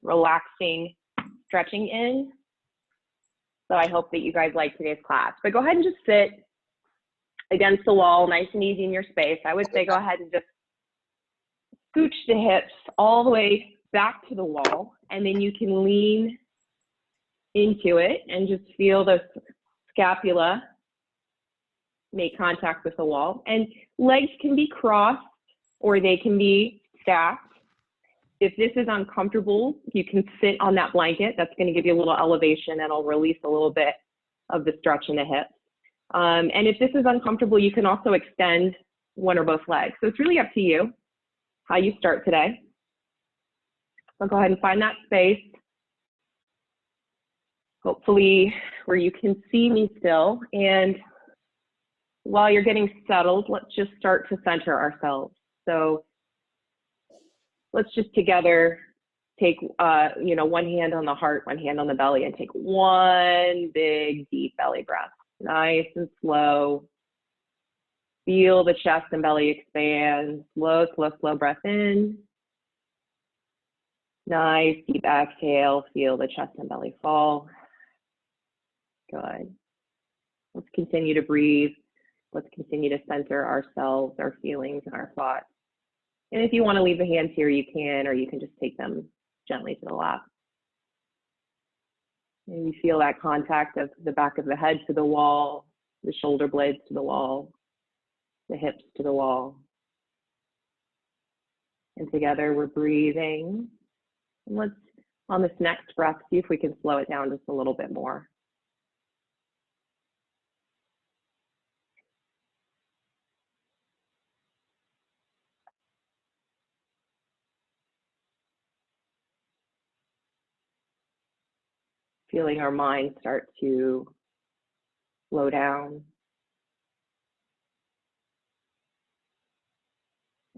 relaxing stretching in. So I hope that you guys like today's class. But go ahead and just sit against the wall, nice and easy in your space. I would say go ahead and just scooch the hips all the way back to the wall, and then you can lean into it and just feel the scapula make contact with the wall. And legs can be crossed or they can be stacked. If this is uncomfortable, you can sit on that blanket. That's going to give you a little elevation and it'll release a little bit of the stretch in the hips. And if this is uncomfortable, you can also extend one or both legs. So it's really up to you how you start today. So go ahead and find that space, hopefully where you can see me still. And while you're getting settled, let's just start to center ourselves. So let's just together take, one hand on the heart, one hand on the belly, and take one big deep belly breath. Nice and slow. Feel the chest and belly expand. Slow, slow, slow breath in. Nice deep exhale. Feel the chest and belly fall. Good. Let's continue to breathe. Let's continue to center ourselves, our feelings, and our thoughts. And if you want to leave the hands here, you can, or you can just take them gently to the lap. And you feel that contact of the back of the head to the wall, the shoulder blades to the wall, the hips to the wall. And together we're breathing. And let's, on this next breath, see if we can slow it down just a little bit more. Feeling our mind start to slow down.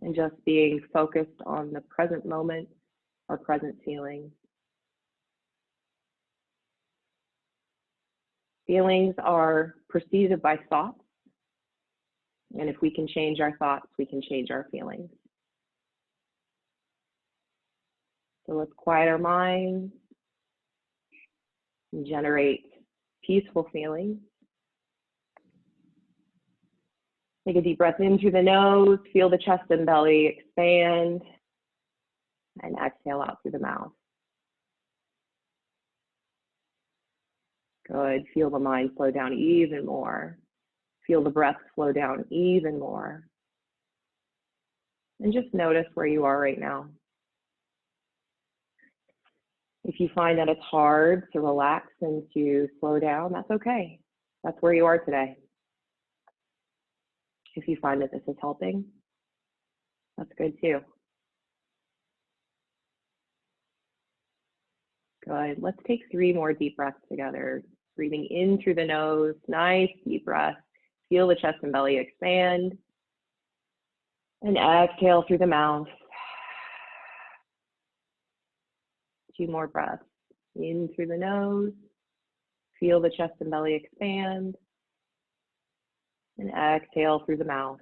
And just being focused on the present moment or present feelings. Feelings are preceded by thoughts. And if we can change our thoughts, we can change our feelings. So let's quiet our minds and generate peaceful feelings. Take a deep breath in through the nose, feel the chest and belly expand, and exhale out through the mouth. Good, feel the mind slow down even more. Feel the breath slow down even more. And just notice where you are right now. If you find that it's hard to relax and to slow down, that's okay. That's where you are today. If you find that this is helping, that's good too. Good. Let's take 3 more deep breaths together. Breathing in through the nose, nice deep breath. Feel the chest and belly expand. And exhale through the mouth. 2 more breaths. In through the nose. Feel the chest and belly expand. And exhale through the mouth.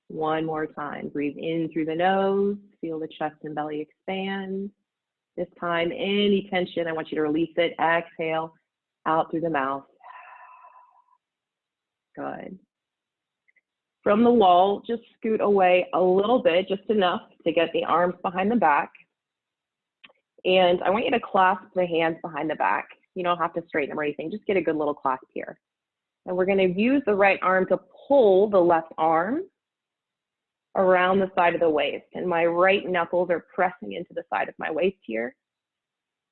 1 more time. Breathe in through the nose. Feel the chest and belly expand. This time, any tension, I want you to release it. Exhale out through the mouth. Good. From the wall, just scoot away a little bit, just enough to get the arms behind the back. And I want you to clasp the hands behind the back. You don't have to straighten them or anything, just get a good little clasp here. And we're going to use the right arm to pull the left arm around the side of the waist. And my right knuckles are pressing into the side of my waist here.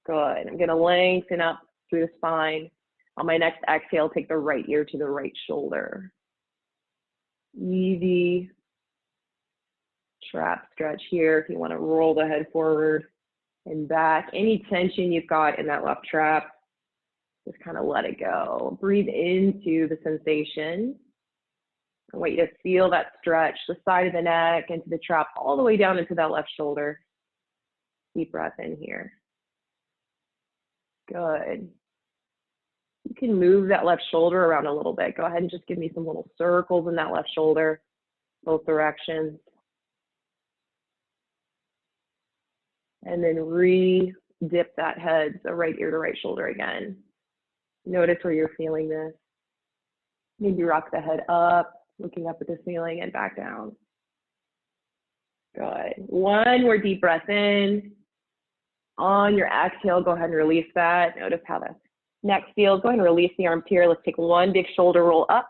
Good. I'm going to lengthen up through the spine. On my next exhale, take the right ear to the right shoulder. Easy trap stretch here if you want to roll the head forward and back. Any tension you've got in that left trap, just kind of let it go. Breathe into the sensation. I want you to feel that stretch, the side of the neck, into the trap, all the way down into that left shoulder. Deep breath in here. Good. You can move that left shoulder around a little bit. Go ahead and just give me some little circles in that left shoulder, both directions. And then re-dip that head, so right ear to right shoulder again. Notice where you're feeling this. Maybe rock the head up, looking up at the ceiling and back down. Good. One more deep breath in. On your exhale, go ahead and release that. Notice how the neck feels. Go ahead and release the arms here. Let's take one big shoulder roll up.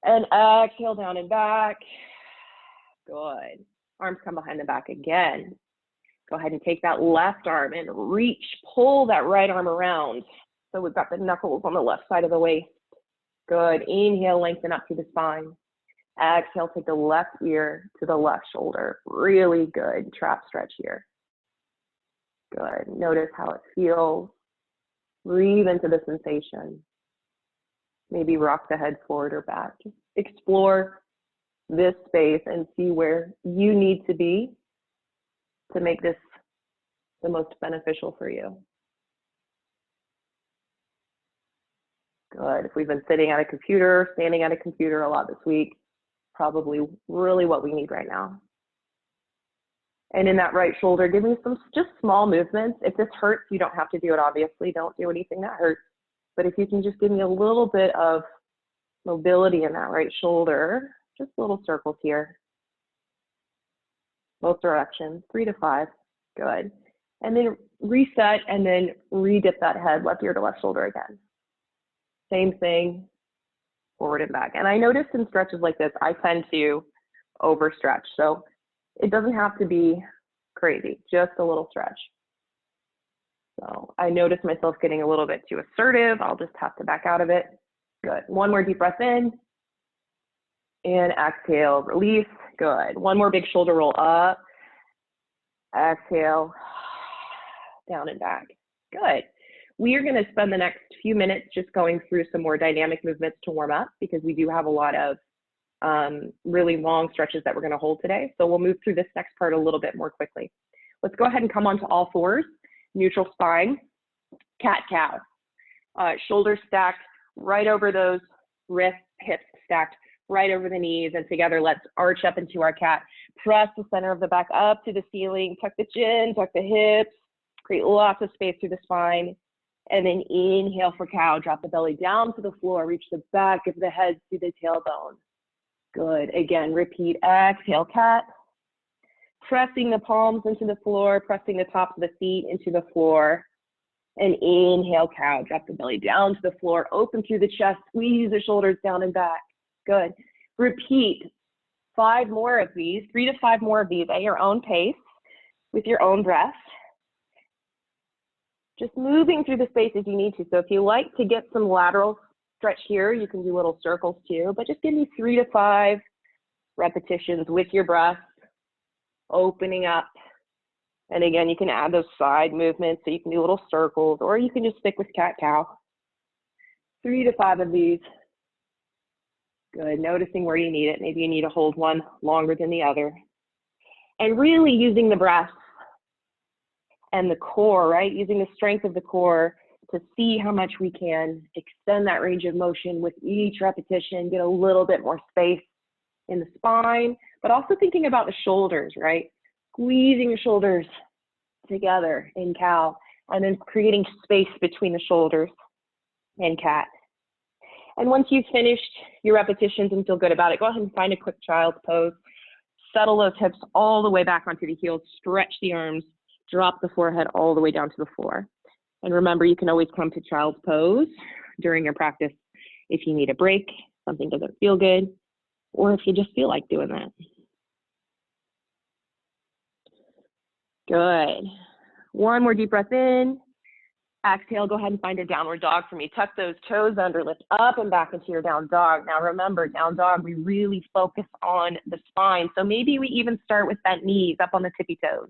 And exhale down and back. Good. Arms come behind the back again. Go ahead and take that left arm and reach, pull that right arm around. So we've got the knuckles on the left side of the waist. Good. Inhale, lengthen up through the spine. Exhale, take the left ear to the left shoulder. Really good trap stretch here. Good. Notice how it feels. Breathe into the sensation. Maybe rock the head forward or back. Just explore this space and see where you need to be to make this the most beneficial for you. Good. If we've been sitting at a computer, standing at a computer a lot this week, probably really what we need right now. And in that right shoulder, give me some just small movements. If this hurts, you don't have to do it, obviously. Don't do anything that hurts. But if you can just give me a little bit of mobility in that right shoulder, just little circles here. Both directions, 3 to 5. Good. And then reset and then re-dip that head, left ear to left shoulder again. Same thing, forward and back. And I noticed in stretches like this, I tend to overstretch. So it doesn't have to be crazy, just a little stretch. So I notice myself getting a little bit too assertive. I'll just have to back out of it. Good. One more deep breath in. And exhale, release. Good. One more big shoulder roll up. Exhale, down and back. Good. We are going to spend the next few minutes just going through some more dynamic movements to warm up because we do have a lot of really long stretches that we're going to hold today. So we'll move through this next part a little bit more quickly. Let's go ahead and come onto all fours, neutral spine, cat-cow. Shoulders stacked right over those wrists, hips stacked right over the knees, and together let's arch up into our cat. Press the center of the back up to the ceiling, tuck the chin, tuck the hips, create lots of space through the spine. And then inhale for cow, drop the belly down to the floor, reach the back of the head to the tailbone. Good. Again, repeat. Exhale, cat. Pressing the palms into the floor, pressing the tops of the feet into the floor. And inhale, cow. Drop the belly down to the floor, open through the chest, squeeze the shoulders down and back. Good. Repeat 5 more of these, 3 to 5 more of these at your own pace with your own breath. Just moving through the space as you need to. So if you like to get some lateral stretch here, you can do little circles too, but just give me 3 to 5 repetitions with your breath, opening up. And again, you can add those side movements, so you can do little circles, or you can just stick with cat-cow. 3 to 5 of these. Good, noticing where you need it. Maybe you need to hold one longer than the other. And really using the breath and the core, right? Using the strength of the core to see how much we can extend that range of motion with each repetition, get a little bit more space in the spine, but also thinking about the shoulders, right? Squeezing the shoulders together in cow, and then creating space between the shoulders in cat. And once you've finished your repetitions and feel good about it, go ahead and find a quick child's pose. Settle those hips all the way back onto the heels, stretch the arms, drop the forehead all the way down to the floor. And remember, you can always come to child's pose during your practice if you need a break, something doesn't feel good, or if you just feel like doing that. Good. One more deep breath in. Exhale, go ahead and find a downward dog for me. Tuck those toes under, lift up and back into your down dog. Now remember, down dog, we really focus on the spine. So maybe we even start with bent knees up on the tippy toes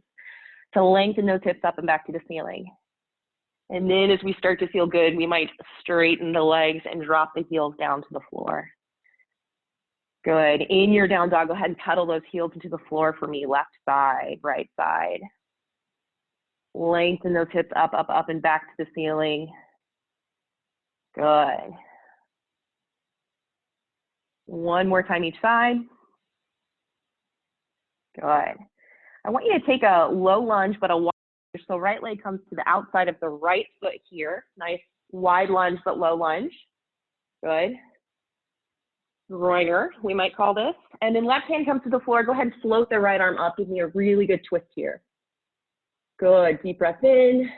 to lengthen those hips up and back to the ceiling. And then as we start to feel good, we might straighten the legs and drop the heels down to the floor. Good. In your down dog, go ahead and pedal those heels into the floor for me. Left side, right side. Lengthen those hips up, up, up, and back to the ceiling. Good. One more time each side. Good. I want you to take a low lunge, but a wide lunge. So right leg comes to the outside of the right foot here. Nice wide lunge, but low lunge. Good. Groiner, we might call this. And then left hand comes to the floor. Go ahead and float the right arm up. Give me a really good twist here. Good. Deep breath in.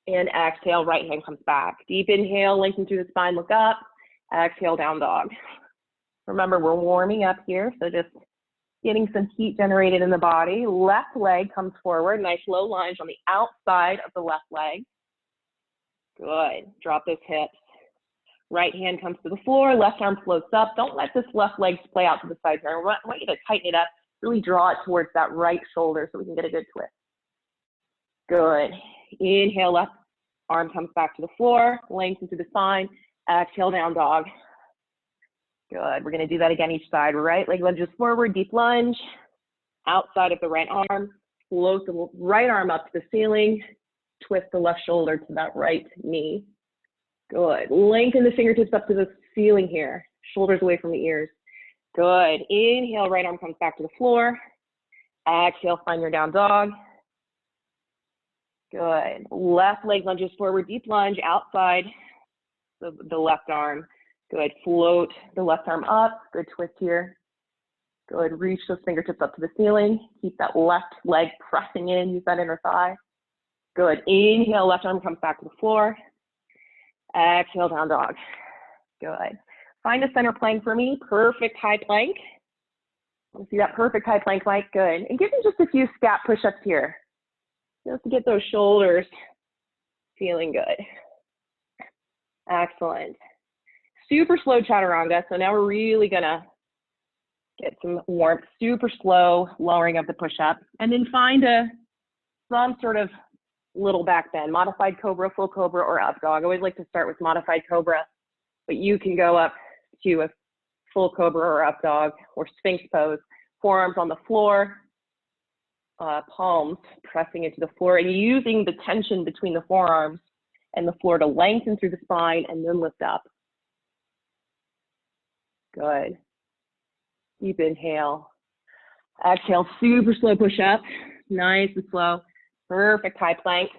And exhale, right hand comes back. Deep inhale, lengthen through the spine, look up. Exhale, down dog. Remember, we're warming up here, so just getting some heat generated in the body. Left leg comes forward, nice low lunge on the outside of the left leg. Good. Drop those hips. Right hand comes to the floor, left arm floats up. Don't let this left leg splay out to the side here. I want you to tighten it up, really draw it towards that right shoulder so we can get a good twist. Good. Inhale, left arm comes back to the floor, lengthen through the spine. Exhale, down dog. Good. We're going to do that again each side. Right leg lunges forward, deep lunge. Outside of the right arm, float the right arm up to the ceiling. Twist the left shoulder to that right knee. Good. Lengthen the fingertips up to the ceiling here. Shoulders away from the ears. Good. Inhale, right arm comes back to the floor. Exhale, find your down dog. Good. Left leg lunges forward, deep lunge, outside the left arm. Good. Float the left arm up. Good twist here. Good. Reach those fingertips up to the ceiling. Keep that left leg pressing in. Use that inner thigh. Good. Inhale, left arm comes back to the floor. Exhale, down dog. Good. Find a center plank for me. Perfect high plank. Let's see that perfect high plank, Mike. Good. And give me just a few scat push-ups here, just to get those shoulders feeling good. Excellent. Super slow chaturanga. So now we're really gonna get some warmth. Super slow lowering of the push-up, and then find some sort of little back bend, modified cobra, full cobra, or up dog. I always like to start with modified cobra, but you can go up to a full cobra or up dog or sphinx pose. Forearms on the floor, palms pressing into the floor, and using the tension between the forearms and the floor to lengthen through the spine and then lift up. Good. Deep inhale. Exhale, super slow push up. Nice and slow. Perfect high plank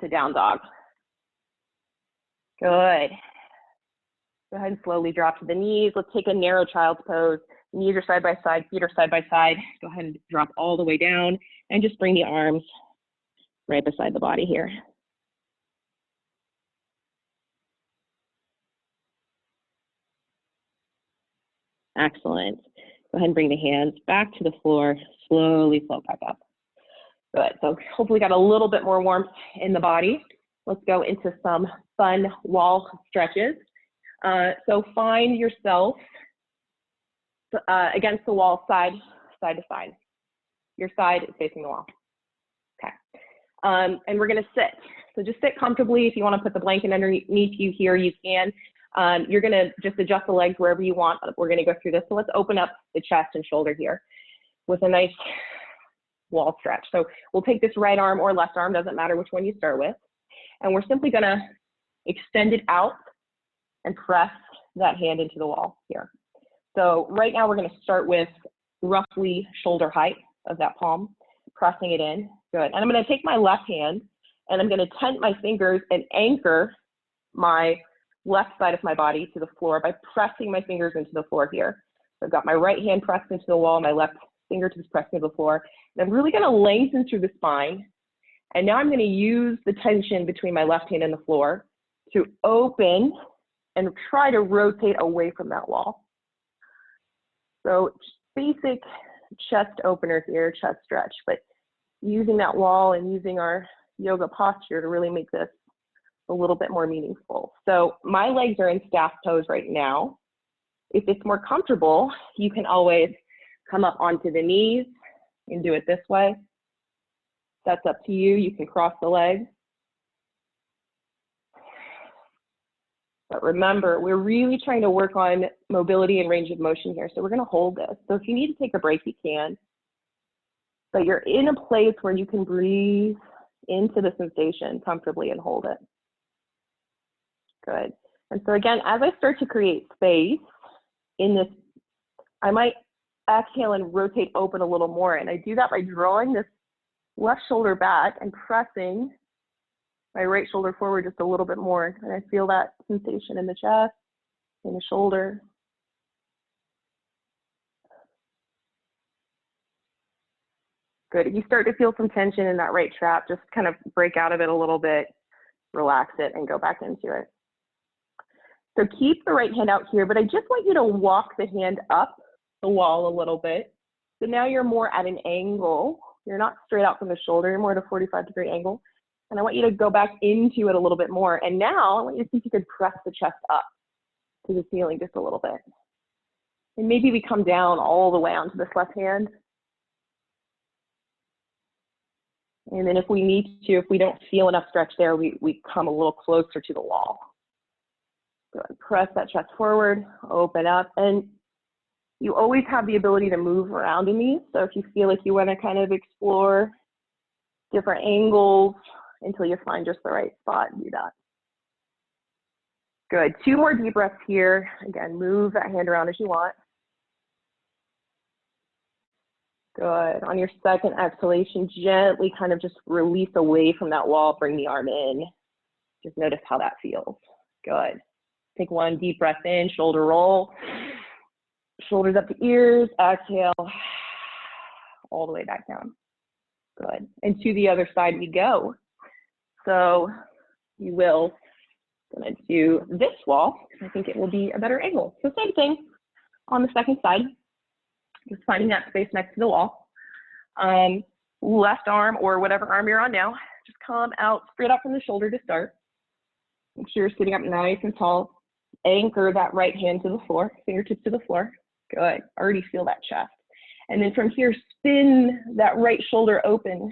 to down dog. Good. Go ahead and slowly drop to the knees. Let's take a narrow child's pose. Knees are side by side, feet are side by side. Go ahead and drop all the way down and just bring the arms right beside the body here. Excellent. Go ahead and bring the hands back to the floor. Slowly float back up. Good. So hopefully got a little bit more warmth in the body. Let's go into some fun wall stretches. So find yourself against the wall, side to side. Your side is facing the wall. Okay. And we're going to sit. So just sit comfortably. If you want to put the blanket underneath you here, you can. You're going to just adjust the legs wherever you want. We're going to go through this. So let's open up the chest and shoulder here with a nice wall stretch. So we'll take this right arm or left arm, doesn't matter which one you start with. And we're simply going to extend it out and press that hand into the wall here. So right now we're going to start with roughly shoulder height of that palm, pressing it in. Good. And I'm going to take my left hand and I'm going to tent my fingers and anchor my left side of my body to the floor by pressing my fingers into the floor here. So I've got my right hand pressed into the wall, my left fingertips pressed into the floor. And I'm really going to lengthen through the spine. And now I'm going to use the tension between my left hand and the floor to open and try to rotate away from that wall. So basic chest opener here, chest stretch, but using that wall and using our yoga posture to really make this a little bit more meaningful. So my legs are in staff pose right now. If it's more comfortable, you can always come up onto the knees and do it this way. That's up to you. You can cross the legs. But remember, we're really trying to work on mobility and range of motion here. So we're going to hold this. So if you need to take a break, you can. But you're in a place where you can breathe into the sensation comfortably and hold it. Good. And so again, as I start to create space in this, I might exhale and rotate open a little more. And I do that by drawing this left shoulder back and pressing my right shoulder forward just a little bit more. And I feel that sensation in the chest, in the shoulder. Good. If you start to feel some tension in that right trap, just kind of break out of it a little bit, relax it, and go back into it. So keep the right hand out here, but I just want you to walk the hand up the wall a little bit. So now you're more at an angle. You're not straight out from the shoulder, you're more at a 45-degree angle. And I want you to go back into it a little bit more. And now I want you to see if you could press the chest up to the ceiling just a little bit. And maybe we come down all the way onto this left hand. And then if we need to, if we don't feel enough stretch there, we come a little closer to the wall. Go ahead, press that chest forward, open up, and you always have the ability to move around in these. So if you feel like you want to kind of explore different angles until you find just the right spot, do that. Good, 2 more deep breaths here. Again, move that hand around as you want. Good. On your second exhalation, gently kind of just release away from that wall, bring the arm in. Just notice how that feels. Good. Take 1 deep breath in, shoulder roll. Shoulders up to ears, exhale, all the way back down. Good. And to the other side we go. So you will gonna do this wall, because I think it will be a better angle. So same thing on the second side. Just finding that space next to the wall. Left arm or whatever arm you're on now, just come out straight up from the shoulder to start. Make sure you're sitting up nice and tall. Anchor that right hand to the floor, fingertips to the floor. Good, already feel that chest. And then from here, spin that right shoulder open.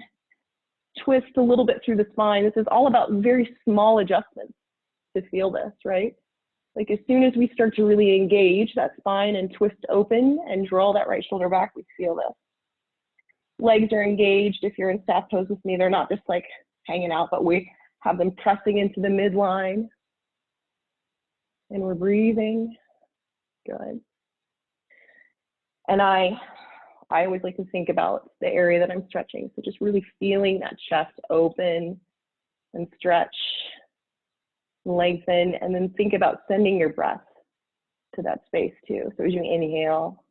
Twist a little bit through the spine. This is all about very small adjustments to feel this, right? Like as soon as we start to really engage that spine and twist open and draw that right shoulder back, we feel this. Legs are engaged. If you're in staff pose with me, they're not just like hanging out, but we have them pressing into the midline. And we're breathing. Good. And I always like to think about the area that I'm stretching. So just really feeling that chest open and stretch, lengthen, and then think about sending your breath to that space too. So as you inhale,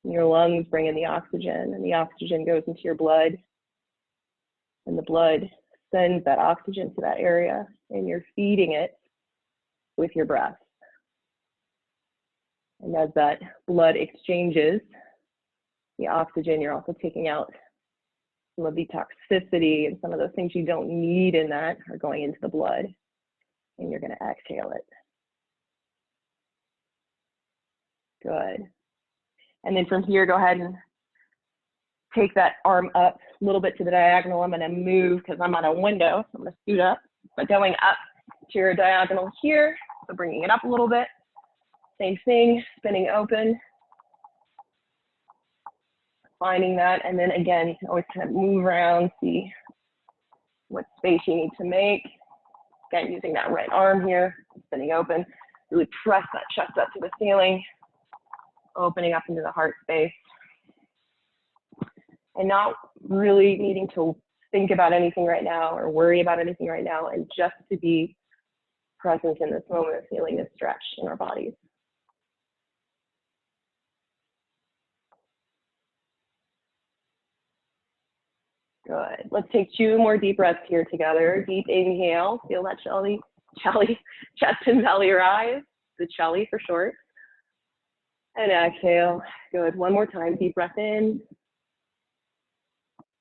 your lungs bring in the oxygen, and the oxygen goes into your blood, and the blood sends that oxygen to that area, and you're feeding it with your breath. And as that blood exchanges the oxygen, you're also taking out some of the toxicity and some of those things you don't need in that are going into the blood, and you're going to exhale it. Good. And then from here, go ahead and take that arm up a little bit to the diagonal. I'm going to move because I'm on a window, so I'm going to scoot up, but going up to your diagonal here, so bringing it up a little bit. Same thing, spinning open, finding that, and then again, always kind of move around, see what space you need to make. Again, using that right arm here, spinning open, really press that chest up to the ceiling, opening up into the heart space, and not really needing to think about anything right now or worry about anything right now, and just to be present in this moment, feeling this stretch in our bodies. Good. Let's take 2 more deep breaths here together. Deep inhale, feel that chest and belly rise, the chelly for short. And exhale. Good. 1 more time. Deep breath in.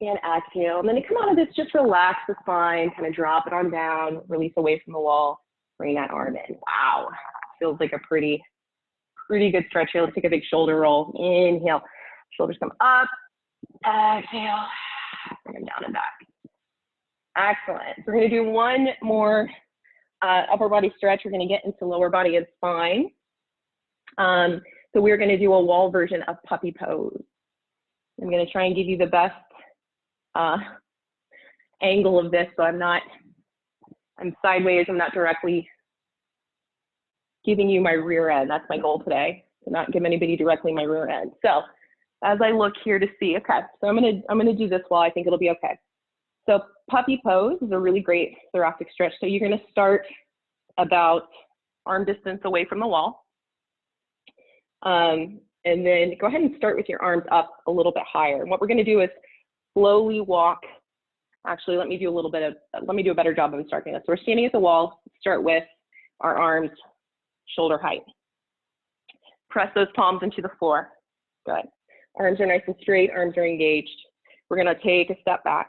And exhale. And then to come out of this, just relax the spine, kind of drop it on down, release away from the wall, bring that arm in. Wow. Feels like a pretty good stretch here. Let's take a big shoulder roll. Inhale. Shoulders come up. Exhale. Bring them down and back. Excellent. So we're going to do 1 more upper body stretch. We're going to get into lower body and spine. So we're going to do a wall version of puppy pose. I'm going to try and give you the best angle of this, so I'm sideways, I'm not directly giving you my rear end. That's my goal today. to not give anybody directly my rear end. So as I look here to see, okay, so I'm gonna do this while I think it'll be okay. So puppy pose is a really great thoracic stretch. So you're gonna start about arm distance away from the wall. And then go ahead and start with your arms up a little bit higher. And what we're gonna do is slowly walk. Actually, let me do a better job of instructing this. So we're standing at the wall, start with our arms shoulder height. Press those palms into the floor. Good. Arms are nice and straight, arms are engaged. We're gonna take a step back.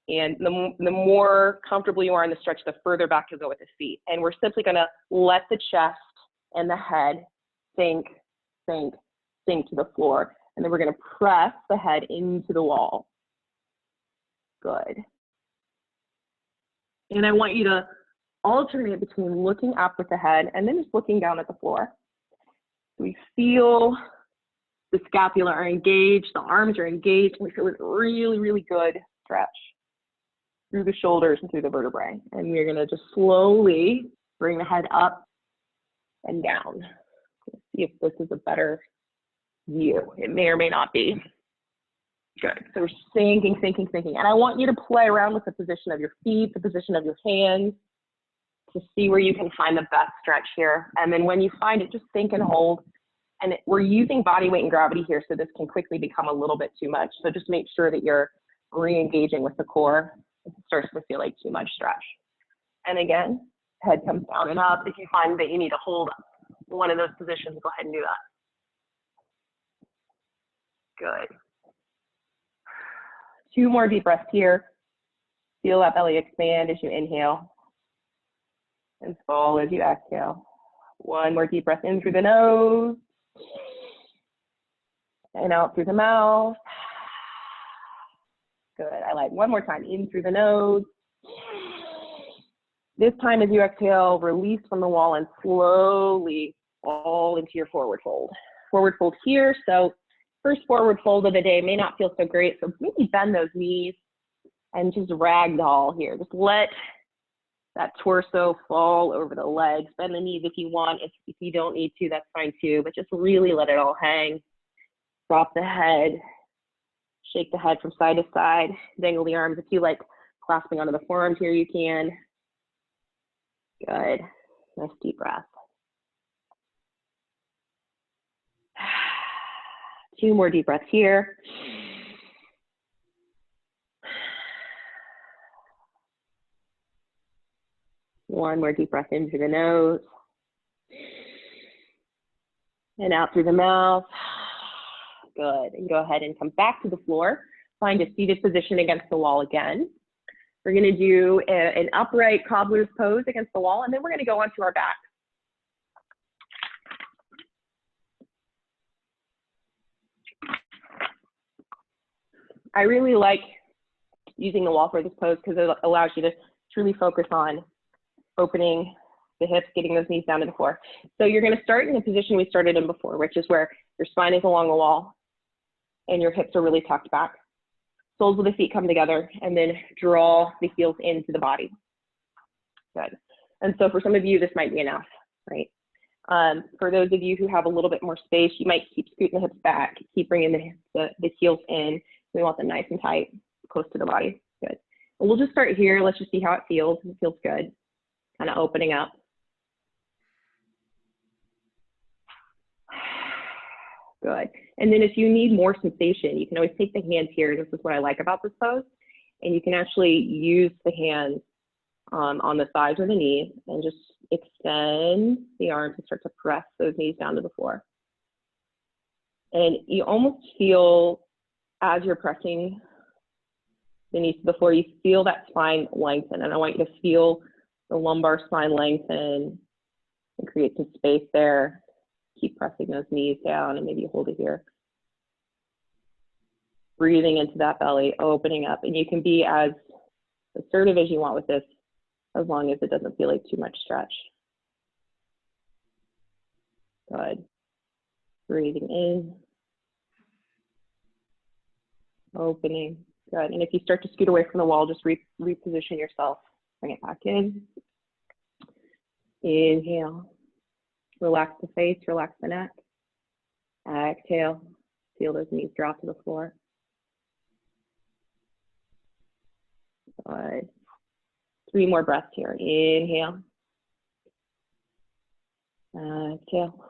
And the more comfortable you are in the stretch, the further back you'll go with the feet. And we're simply gonna let the chest and the head sink, sink, sink to the floor. And then we're gonna press the head into the wall. Good. And I want you to alternate between looking up with the head and then just looking down at the floor. We feel the scapula are engaged, the arms are engaged, and we feel a really, really good stretch through the shoulders and through the vertebrae. And we're gonna just slowly bring the head up and down. Let's see if this is a better view. It may or may not be. Good, so we're sinking, sinking, sinking. And I want you to play around with the position of your feet, the position of your hands, to see where you can find the best stretch here. And then when you find it, just sink and hold. And we're using body weight and gravity here, so this can quickly become a little bit too much. So just make sure that you're re-engaging with the core. It starts to feel like too much stretch. And again, head comes down and up. If you find that you need to hold one of those positions, go ahead and do that. Good. 2 more deep breaths here. Feel that belly expand as you inhale and fall as you exhale. 1 more deep breath in through the nose and out through the mouth. Good, I like 1 more time, in through the nose. This time as you exhale, release from the wall and slowly fall into your forward fold. Forward fold here, so first forward fold of the day may not feel so great, so maybe bend those knees and just ragdoll here. Just let that torso fall over the legs. Bend the knees if you want. If you don't need to, that's fine too, but just really let it all hang. Drop the head. Shake the head from side to side. Dangle the arms. If you like clasping onto the forearms here, you can. Good. Nice deep breath. 2 more deep breaths here. One more deep breath in through the nose and out through the mouth. Good. And go ahead and come back to the floor. Find a seated position against the wall again. We're going to do an upright cobbler's pose against the wall, and then we're going to go onto our back. I really like using the wall for this pose because it allows you to truly focus on opening the hips, getting those knees down to the floor. So you're going to start in the position we started in before, which is where your spine is along the wall and your hips are really tucked back. Soles of the feet come together and then draw the heels into the body. Good. And so for some of you, this might be enough, right? For those of you who have a little bit more space, you might keep scooting the hips back, keep bringing the heels in. We want them nice and tight, close to the body. Good. And we'll just start here. Let's just see how it feels. It feels good. Kind of opening up. Good. And then if you need more sensation, you can always take the hands here. This is what I like about this pose. And you can actually use the hands on the thighs or the knees and just extend the arms and start to press those knees down to the floor. And you almost feel, as you're pressing the knees to the floor, you feel that spine lengthen. And I want you to feel the lumbar spine lengthen and create some space there. Keep pressing those knees down and maybe hold it here. Breathing into that belly, opening up. And you can be as assertive as you want with this, as long as it doesn't feel like too much stretch. Good. Breathing in. Opening. Good. And if you start to scoot away from the wall, just reposition yourself. Bring it back in. Inhale. Relax the face, relax the neck. Exhale, feel those knees drop to the floor. Good. 3 more breaths here. Inhale. Exhale.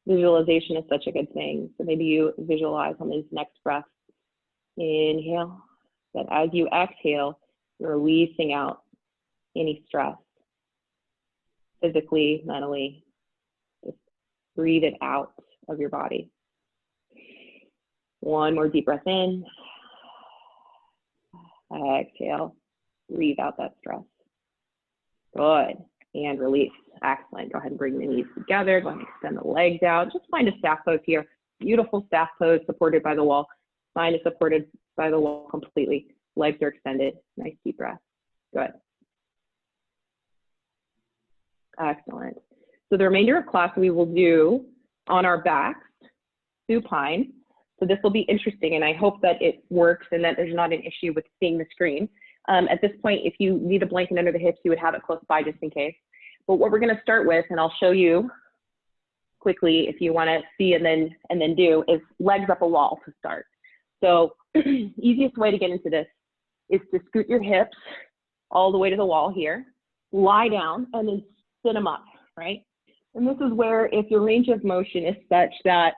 Visualization is such a good thing. So maybe you visualize on these next breaths. Inhale. That as you exhale, you're releasing out any stress, physically, mentally. Just breathe it out of your body. 1 more deep breath in. Exhale. Breathe out that stress. Good. And release. Excellent. Go ahead and bring the knees together. Go ahead and extend the legs out. Just find a staff pose here. Beautiful staff pose supported by the wall. Spine is supported by the wall completely. Legs are extended. Nice deep breath. Good. Excellent. So the remainder of class we will do on our backs, supine. So this will be interesting, and I hope that it works and that there's not an issue with seeing the screen. At this point, if you need a blanket under the hips, you would have it close by just in case. But what we're going to start with, and I'll show you quickly if you want to see and then do, is legs up a wall to start. So easiest way to get into this is to scoot your hips all the way to the wall here, lie down, and then sit them up, right? And this is where if your range of motion is such that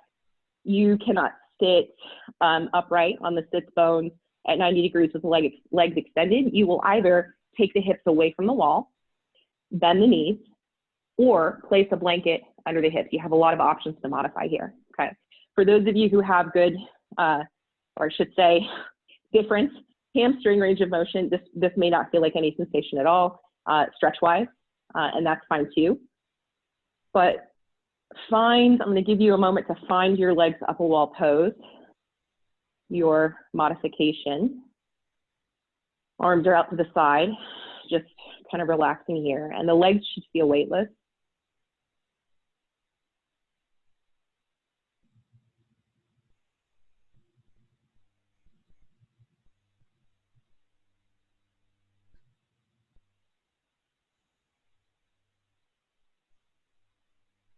you cannot sit upright on the sits bones at 90 degrees with the legs extended, you will either take the hips away from the wall, bend the knees, or place a blanket under the hips. You have a lot of options to modify here, okay? For those of you who have good, or I should say, different hamstring range of motion, this may not feel like any sensation at all, stretch-wise, and that's fine too. But I'm gonna give you a moment to find your legs up a wall pose, your modification. Arms are out to the side, just kind of relaxing here, and the legs should feel weightless.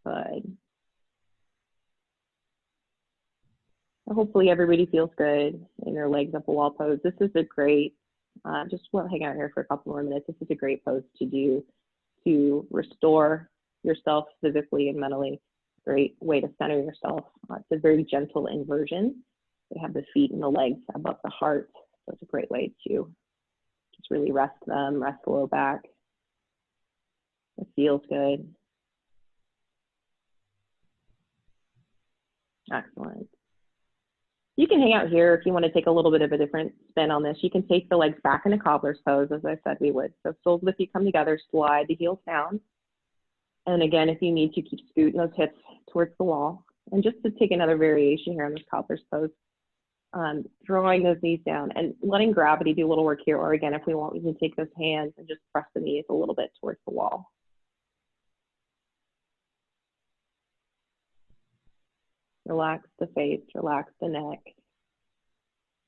Good. Hopefully everybody feels good in their legs up a wall pose. This is a great, just hang out here for a couple more minutes. This is a great pose to do to restore yourself physically and mentally. Great way to center yourself. It's a very gentle inversion. You have the feet and the legs above the heart. So it's a great way to just really rest them, rest the low back. It feels good. Excellent. You can hang out here if you want to take a little bit of a different spin on this. You can take the legs back into cobbler's pose, as I said we would. So soles of the feet come together, slide the heels down. And again, if you need to, keep scooting those hips towards the wall. And just to take another variation here on this cobbler's pose, drawing those knees down and letting gravity do a little work here. Or again, if we want, we can take those hands and just press the knees a little bit towards the wall. Relax the face, relax the neck.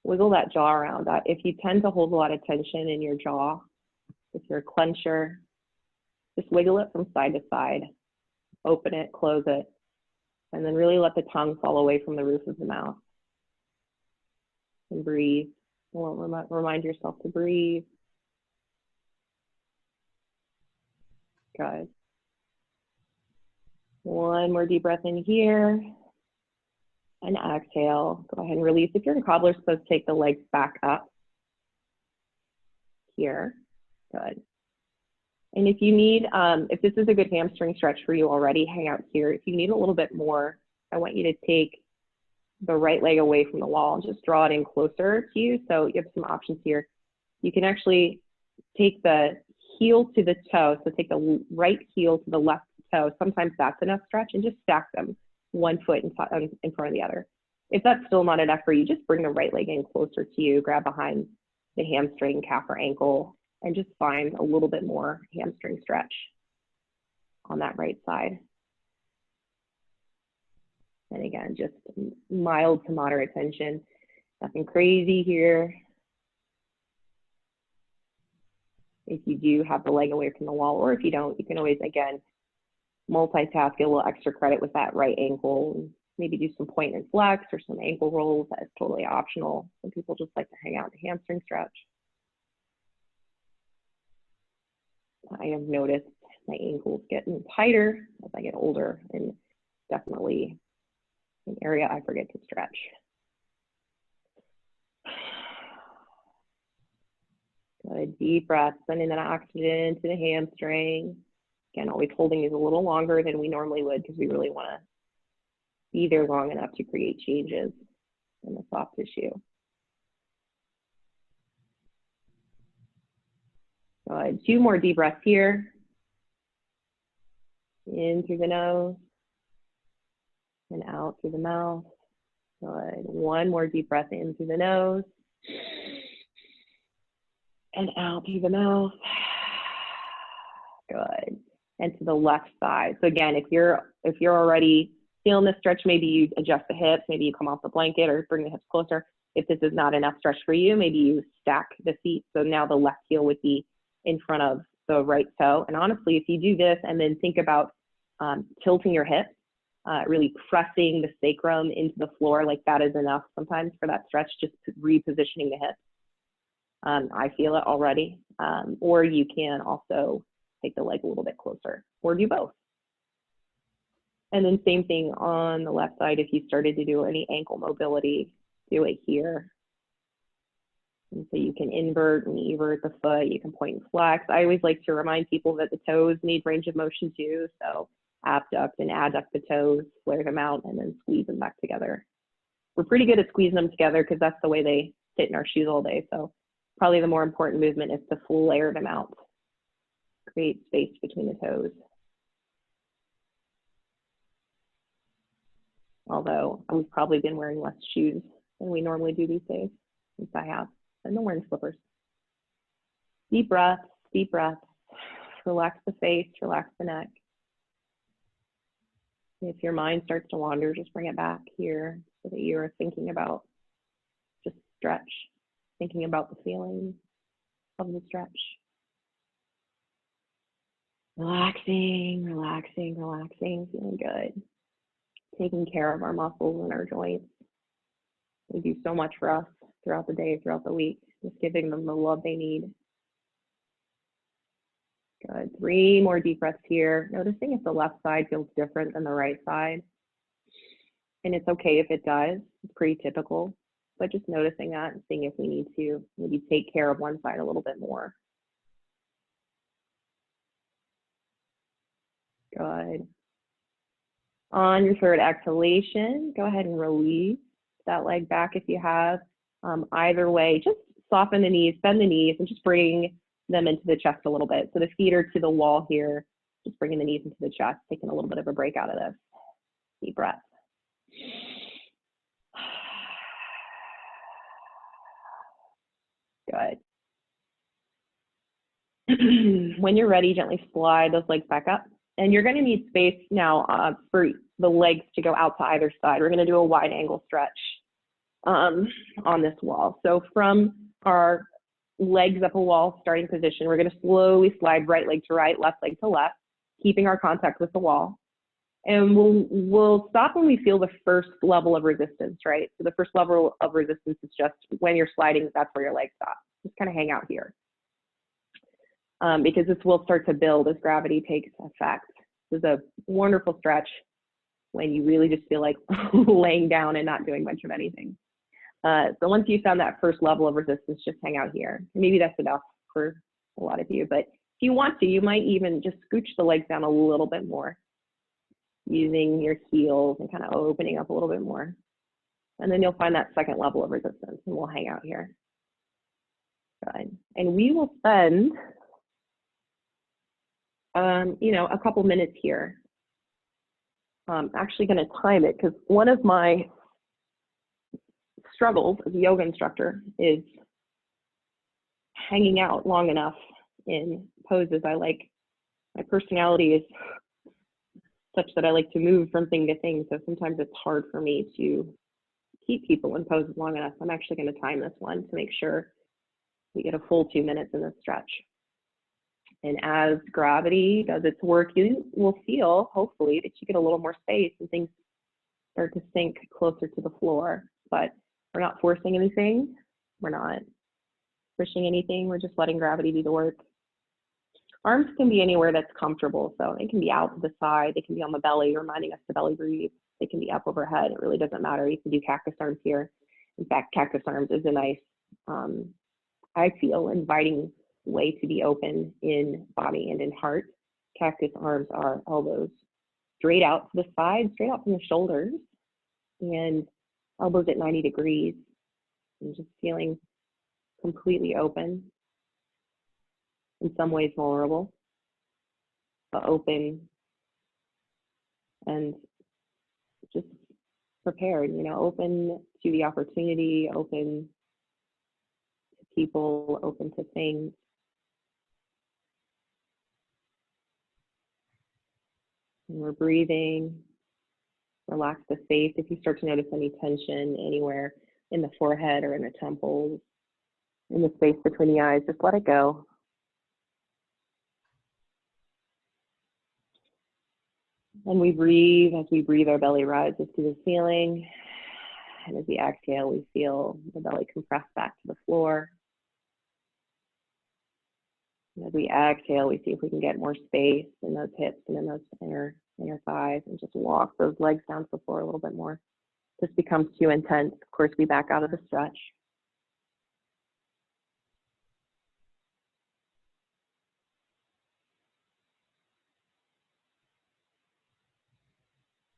Wiggle that jaw around. If you tend to hold a lot of tension in your jaw, if you're a clencher, just wiggle it from side to side. Open it, close it, and then really let the tongue fall away from the roof of the mouth. And breathe. Remind yourself to breathe. Good. 1 more deep breath in here. And exhale. Go ahead and release. If you're in cobbler's pose, take the legs back up here. Good. And if you need, if this is a good hamstring stretch for you already, hang out here. If you need a little bit more, I want you to take the right leg away from the wall and just draw it in closer to you. So you have some options here. You can actually take the heel to the toe. So take the right heel to the left toe. Sometimes that's enough stretch, and just stack them 1 foot in front of the other. If that's still not enough for you, just bring the right leg in closer to you, grab behind the hamstring, calf, or ankle, and just find a little bit more hamstring stretch on that right side. And again, just mild to moderate tension. Nothing crazy here. if you do have the leg away from the wall, or if you don't, you can always, again, multitask, get a little extra credit with that right ankle. Maybe do some point and flex or some ankle rolls. That is totally optional. Some people just like to hang out in the hamstring stretch. I have noticed my ankles getting tighter as I get older, and definitely an area I forget to stretch. Good, deep breath, sending that oxygen to the hamstring. Again, always holding these a little longer than we normally would because we really want to be there long enough to create changes in the soft tissue. Good, 2 more deep breaths here. In through the nose and out through the mouth. Good, 1 more deep breath in through the nose and out through the mouth. Good. And to the left side. So again, if you're already feeling this stretch, maybe you adjust the hips, maybe you come off the blanket or bring the hips closer. If this is not enough stretch for you, maybe you stack the feet. So now the left heel would be in front of the right toe. And honestly, if you do this and then think about tilting your hips, really pressing the sacrum into the floor, like that is enough sometimes for that stretch, just repositioning the hips. I feel it already. Or you can also take the leg a little bit closer, or do both. And then same thing on the left side. If you started to do any ankle mobility, do it here. And so you can invert and evert the foot. You can point and flex. I always like to remind people that the toes need range of motion too. So abduct and adduct the toes, flare them out, and then squeeze them back together. We're pretty good at squeezing them together because that's the way they sit in our shoes all day. So probably the more important movement is to flare them out. Create space between the toes. Although we've probably been wearing less shoes than we normally do these days, since I have. And I'm wearing slippers. Deep breaths, deep breaths. Relax the face, relax the neck. If your mind starts to wander, just bring it back here so that you're thinking about just stretch, thinking about the feeling of the stretch. Relaxing, relaxing, relaxing, feeling good. Taking care of our muscles and our joints. They do so much for us throughout the day, throughout the week, just giving them the love they need. Good, 3 more deep breaths here. Noticing if the left side feels different than the right side. And it's okay if it does, it's pretty typical, but just noticing that and seeing if we need to maybe take care of one side a little bit more. Good. On your third exhalation, go ahead and release that leg back if you have. Either way, just soften the knees, bend the knees, and just bring them into the chest a little bit. So the feet are to the wall here, just bringing the knees into the chest, taking a little bit of a break out of this. Deep breath. Good. When you're ready, gently slide those legs back up. And you're going to need space now for the legs to go out to either side. We're going to do a wide angle stretch on this wall. So from our legs up a wall starting position, we're going to slowly slide right leg to right, left leg to left, keeping our contact with the wall. And we'll stop when we feel the first level of resistance, right? So the first level of resistance is just when you're sliding, that's where your legs stop. Just kind of hang out here. Because this will start to build as gravity takes effect. This is a wonderful stretch when you really just feel like laying down and not doing much of anything. So once you found that first level of resistance, just hang out here. Maybe that's enough for a lot of you, but if you want to, you might even just scooch the legs down a little bit more using your heels and kind of opening up a little bit more. And then you'll find that second level of resistance, and we'll hang out here. Good. And we will spend a couple minutes here. I'm actually going to time it because one of my struggles as a yoga instructor is hanging out long enough in poses I like. My personality is such that I like to move from thing to thing, so sometimes it's hard for me to keep people in poses long enough. I'm actually going to time this one to make sure we get a full 2 minutes in this stretch. And as gravity does its work, you will feel, hopefully, that you get a little more space and things start to sink closer to the floor. But we're not forcing anything. We're not pushing anything. We're just letting gravity do the work. Arms can be anywhere that's comfortable. So they can be out to the side. They can be on the belly, reminding us to belly breathe. They can be up overhead. It really doesn't matter. You can do cactus arms here. In fact, cactus arms is a nice, I feel, inviting way to be open in body and in heart. Cactus arms are elbows straight out to the side, straight out from the shoulders, and elbows at 90 degrees, and just feeling completely open, in some ways vulnerable, but open and just prepared, you know, open to the opportunity, open to people, open to things. And we're breathing. Relax the face. If you start to notice any tension anywhere in the forehead or in the temples, in the space between the eyes, just let it go. And we breathe. As we breathe, our belly rises to the ceiling. And as we exhale, we feel the belly compress back to the floor. And as we exhale, we see if we can get more space in those hips and in those inner thighs, and just walk those legs down to the floor a little bit more. This becomes too intense. Of course, we back out of the stretch.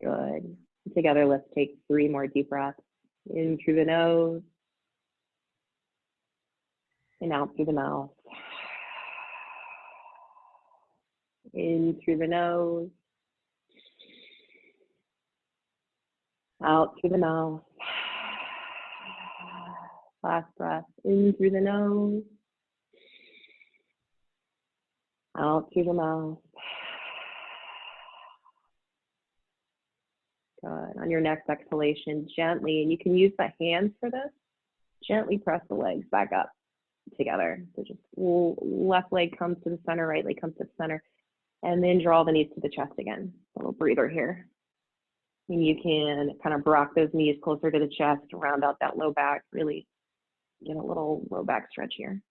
Good. Together, let's take 3 more deep breaths. In through the nose and out through the mouth. In through the nose, out through the mouth. Last breath, in through the nose, out through the mouth. Good. On your next exhalation, gently, and you can use the hands for this, gently press the legs back up together. So just left leg comes to the center, right leg comes to the center, and then draw the knees to the chest again. A little breather here. And you can kind of rock those knees closer to the chest, round out that low back, really get a little low back stretch here.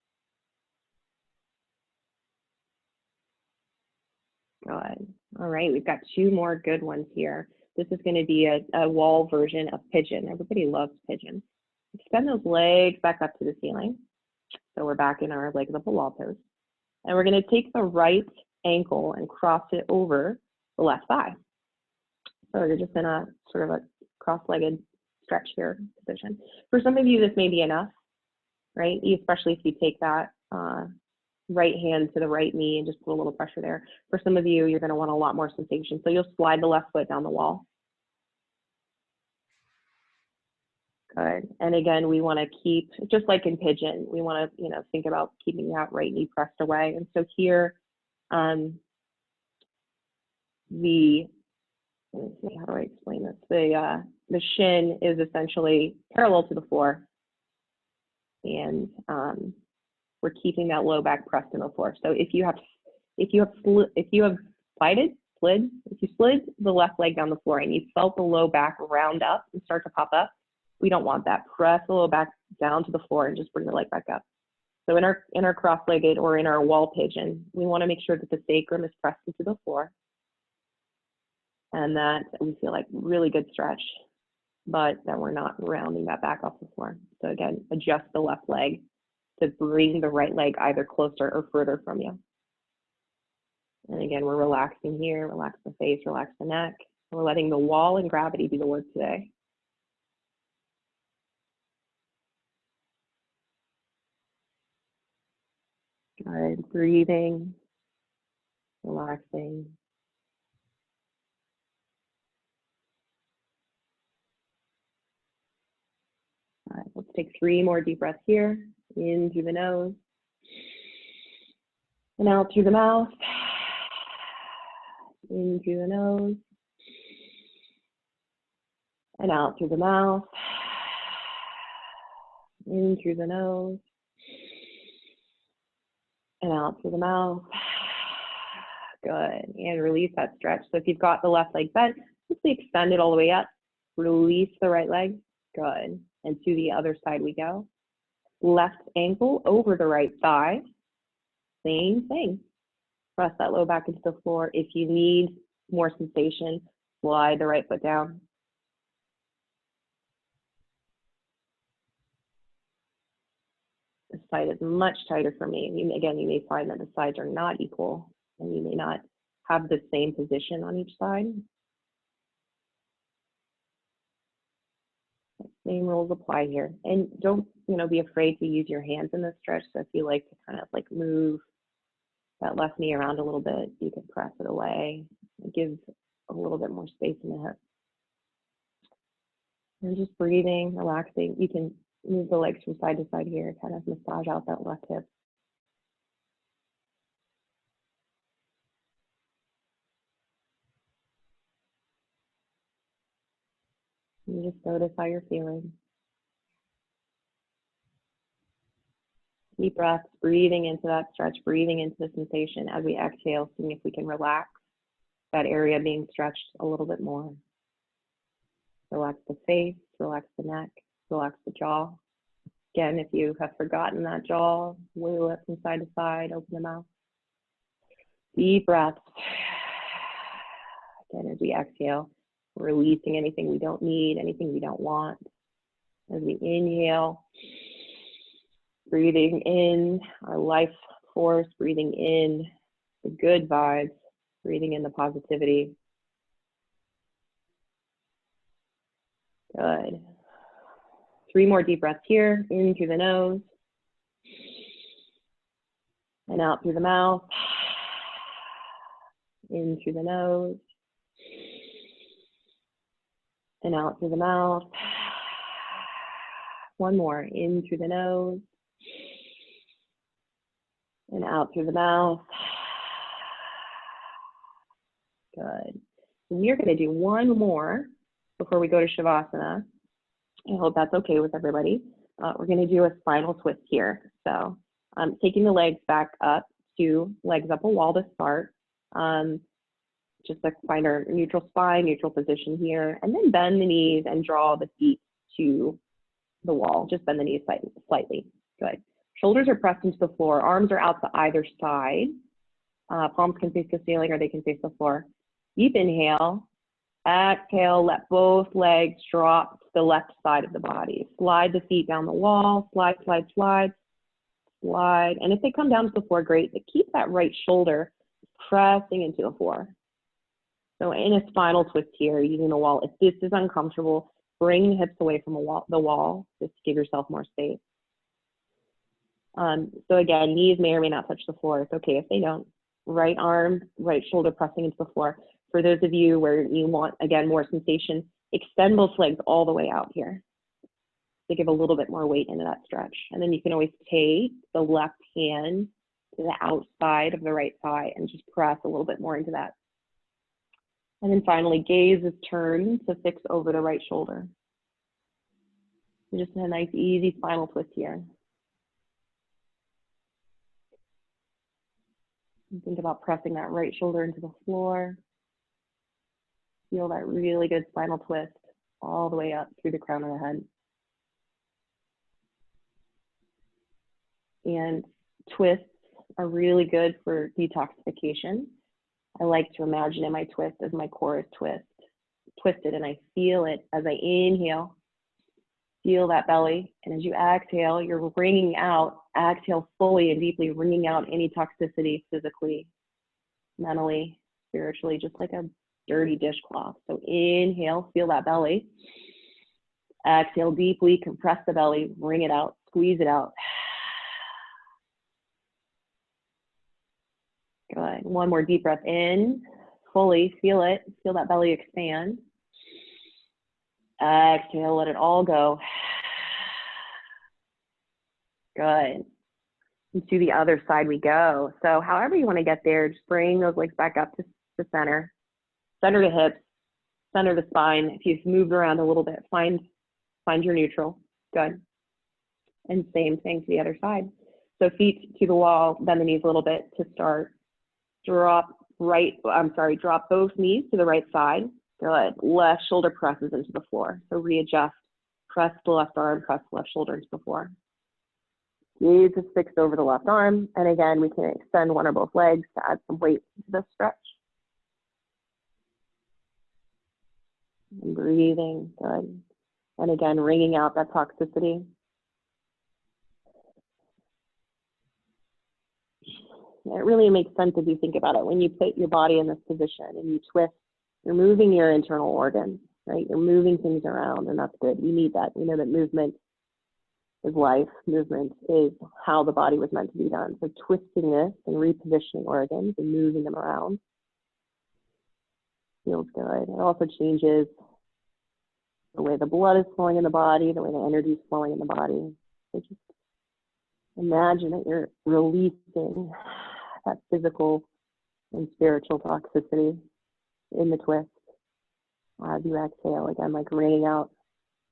Good. All right, we've got 2 more good ones here. This is going to be a wall version of pigeon. Everybody loves pigeon. Extend those legs back up to the ceiling. So we're back in our legs up the wall pose. And we're going to take the right ankle and cross it over the left thigh. So you're just in a sort of a cross-legged stretch here position. For some of you, this may be enough, right? Especially if you take that right hand to the right knee and just put a little pressure there. For some of you, you're going to want a lot more sensation. So you'll slide the left foot down the wall. Good. And again, we want to keep, just like in pigeon, we want to, think about keeping that right knee pressed away. And so here, let me see, how do I explain this? The shin is essentially parallel to the floor, and we're keeping that low back pressed to the floor. So if you slid the left leg down the floor and you felt the low back round up and start to pop up, we don't want that. Press the low back down to the floor and just bring the leg back up. So in our cross-legged or in our wall pigeon, we want to make sure that the sacrum is pressed into the floor and that we feel like really good stretch, but that we're not rounding that back off the floor. So again, adjust the left leg to bring the right leg either closer or further from you. And again, we're relaxing here, relax the face, relax the neck. We're letting the wall and gravity do the work today. Good, breathing, relaxing. All right, let's take 3 more deep breaths here. In through the nose and out through the mouth. In through the nose and out through the mouth. In through the nose and out through the mouth. Good. And release that stretch. So if you've got the left leg bent, simply extend it all the way up. Release the right leg. Good. And to the other side we go. Left ankle over the right thigh. Same thing. Press that low back into the floor. If you need more sensation, slide the right foot down. The side is much tighter for me. Again, you may find that the sides are not equal and you may not have the same position on each side. Same rules apply here. And don't, be afraid to use your hands in this stretch. So if you like to kind of like move that left knee around a little bit, you can press it away. It gives a little bit more space in the hip. And just breathing, relaxing. You can move the legs from side to side here, kind of massage out that left hip. And just notice how you're feeling. Deep breaths, breathing into that stretch, breathing into the sensation as we exhale, seeing if we can relax that area being stretched a little bit more. Relax the face, relax the neck, relax the jaw. Again, if you have forgotten that jaw, wiggle it from side to side, open the mouth. Deep breaths. Again, as we exhale, releasing anything we don't need, anything we don't want. As we inhale, breathing in our life force, breathing in the good vibes, breathing in the positivity. Good. 3 more deep breaths here, in through the nose and out through the mouth. In through the nose and out through the mouth. 1 more, in through the nose and out through the mouth. Good. We are going to do 1 more before we go to Shavasana. I hope that's okay with everybody. We're going to do a spinal twist here. So taking the legs back up to legs up a wall to start. Just like find our neutral spine, neutral position here, and then bend the knees and draw the feet to the wall. Just bend the knees slightly. Good. Shoulders are pressed into the floor. Arms are out to either side. Palms can face the ceiling or they can face the floor. Deep inhale. Exhale, let both legs drop to the left side of the body. Slide the feet down the wall. Slide, slide, slide. Slide. And if they come down to the floor, great. But keep that right shoulder pressing into the floor. So in a spinal twist here, using the wall, if this is uncomfortable, bring the hips away from the wall, just to give yourself more space. So again, knees may or may not touch the floor. It's okay if they don't. Right arm, right shoulder pressing into the floor. For those of you where you want, again, more sensation, extend both legs all the way out here to give a little bit more weight into that stretch. And then you can always take the left hand to the outside of the right thigh and just press a little bit more into that. And then finally, gaze is turned to fix over the right shoulder. Just a nice, easy spinal twist here. And think about pressing that right shoulder into the floor. Feel that really good spinal twist all the way up through the crown of the head. And twists are really good for detoxification. I like to imagine in my twist as my core is twisted, and I feel it as I inhale. Feel that belly, and as you exhale, you're wringing out. Exhale fully and deeply, wringing out any toxicity physically, mentally, spiritually, just like a dirty dishcloth. So inhale, feel that belly. Exhale deeply, compress the belly, wring it out, squeeze it out. Good. 1 more deep breath in, fully feel it, feel that belly expand. Exhale, let it all go. Good. And to the other side we go. So however you want to get there, just bring those legs back up to the center. Center the hips, center the spine. If you've moved around a little bit, find your neutral. Good. And same thing to the other side. So feet to the wall, bend the knees a little bit to start. Drop drop both knees to the right side. Good. Left shoulder presses into the floor. So readjust. Press the left arm, press the left shoulder into the floor. Gaze is fixed over the left arm. And again, we can extend one or both legs to add some weight to the stretch. And breathing, good. And again, wringing out that toxicity. It really makes sense if you think about it. When you put your body in this position and you twist, you're moving your internal organs, right? You're moving things around, and that's good. We need that. We know that movement is life. Movement is how the body was meant to be done. So twisting this and repositioning organs and moving them around feels good. It also changes the way the blood is flowing in the body, the way the energy is flowing in the body. So just imagine that you're releasing that physical and spiritual toxicity in the twist as you exhale, again, like wringing out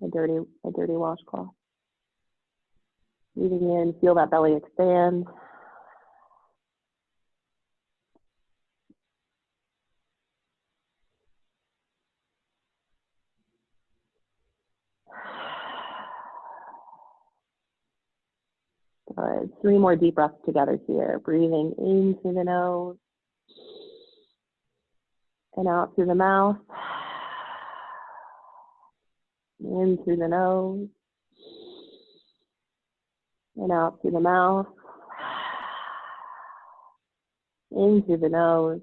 a dirty washcloth. Breathing in, feel that belly expand. Good. 3 more deep breaths together here. Breathing in through the nose and out through the mouth. In through the nose and out through the mouth. In through the nose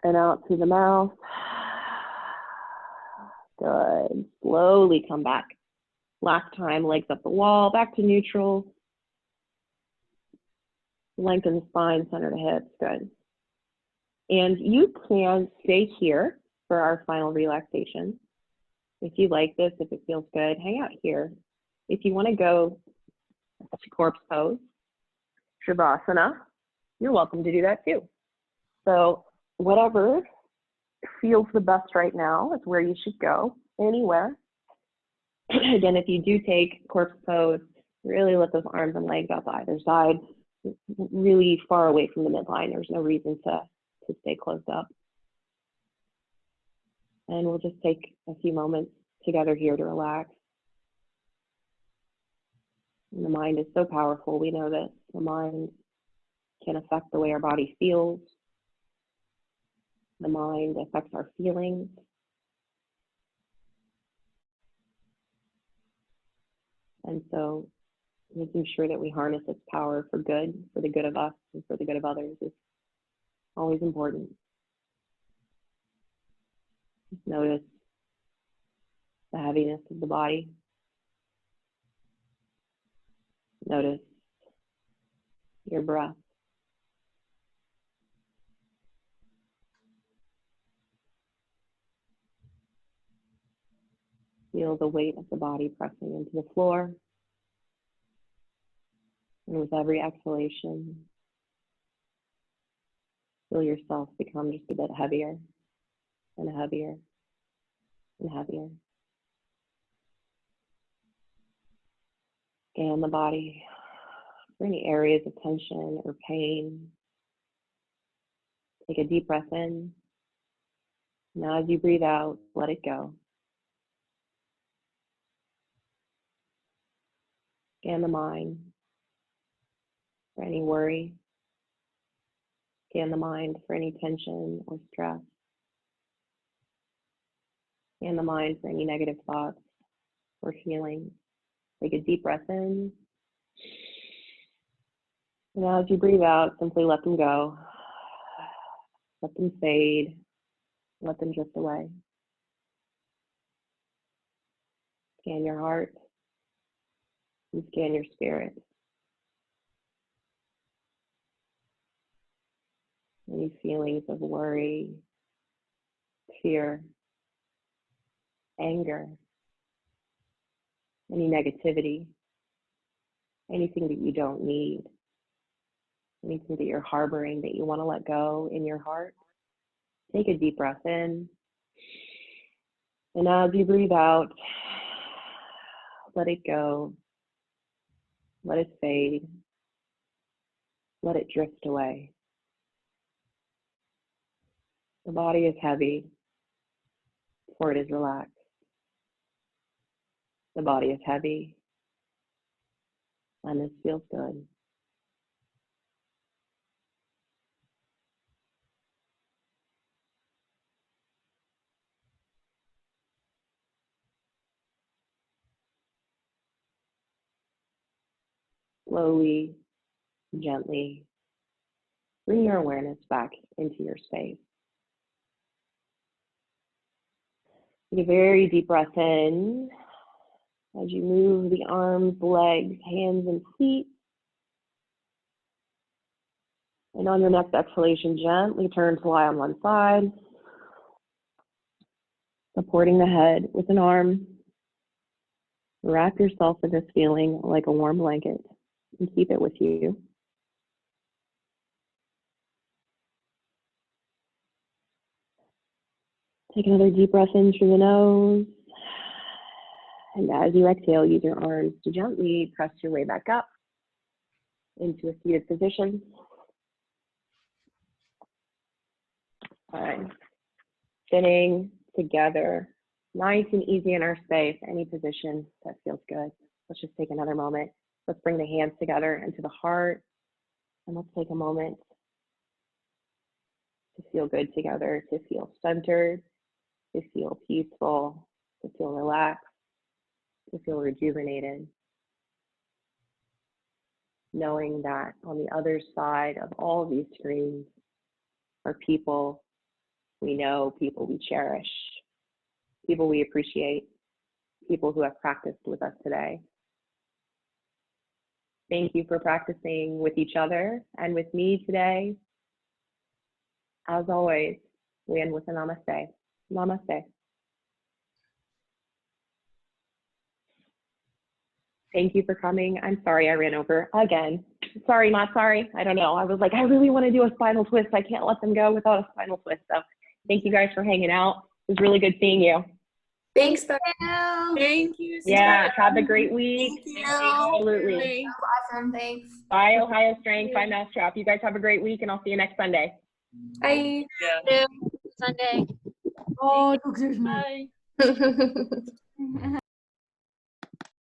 and out through the mouth. Good. Slowly come back. Last time, legs up the wall, back to neutral. Lengthen the spine, center the hips, good. And you can stay here for our final relaxation. If you like this, if it feels good, hang out here. If you want to go to corpse pose, Shavasana, you're welcome to do that too. So whatever feels the best right now is where you should go, anywhere. Again, if you do take corpse pose, really let those arms and legs out to either side, really far away from the midline. There's no reason to stay closed up. And we'll just take a few moments together here to relax. And the mind is so powerful. We know that the mind can affect the way our body feels. The mind affects our feelings. And so making sure that we harness its power for good, for the good of us and for the good of others is always important. Just notice the heaviness of the body. Notice your breath. Feel the weight of the body pressing into the floor. And with every exhalation, feel yourself become just a bit heavier and heavier and heavier. Scan the body for any areas of tension or pain. Take a deep breath in. Now as you breathe out, let it go. Scan the mind for any worry. Scan the mind for any tension or stress. Scan the mind for any negative thoughts or feelings. Take a deep breath in. And now as you breathe out, simply let them go. Let them fade. Let them drift away. Scan your heart. And scan your spirit. Any feelings of worry, fear, anger, any negativity, anything that you don't need, anything that you're harboring that you want to let go in your heart. Take a deep breath in. And as you breathe out, let it go. Let it fade. Let it drift away. The body is heavy, or it is relaxed. The body is heavy, and this feels good. Slowly, gently, bring your awareness back into your space. Take a very deep breath in as you move the arms, legs, hands, and feet. And on your next exhalation, gently turn to lie on one side, supporting the head with an arm. Wrap yourself in this feeling like a warm blanket and keep it with you. Take another deep breath in through the nose. And as you exhale, use your arms to gently press your way back up into a seated position. Fine. Sitting together, nice and easy in our space, any position that feels good. Let's just take another moment. Let's bring the hands together into the heart, and let's take a moment to feel good together, to feel centered, to feel peaceful, to feel relaxed, to feel rejuvenated. Knowing that on the other side of all of these screens are people we know, people we cherish, people we appreciate, people who have practiced with us today. Thank you for practicing with each other and with me today. As always, we end with a namaste. Namaste. Thank you for coming. I'm sorry I ran over again. Sorry, not sorry. I don't know. I was like, I really want to do a spinal twist. I can't let them go without a spinal twist. So thank you guys for hanging out. It was really good seeing you. Thanks, Beth. Thank you. Yeah, have a great week. Thank you. Absolutely. Awesome. Thanks. Bye, Ohio Strength. Bye, Mousetrap. You guys have a great week, and I'll see you next Sunday. Bye. Sunday. Oh, look, there's me. Bye.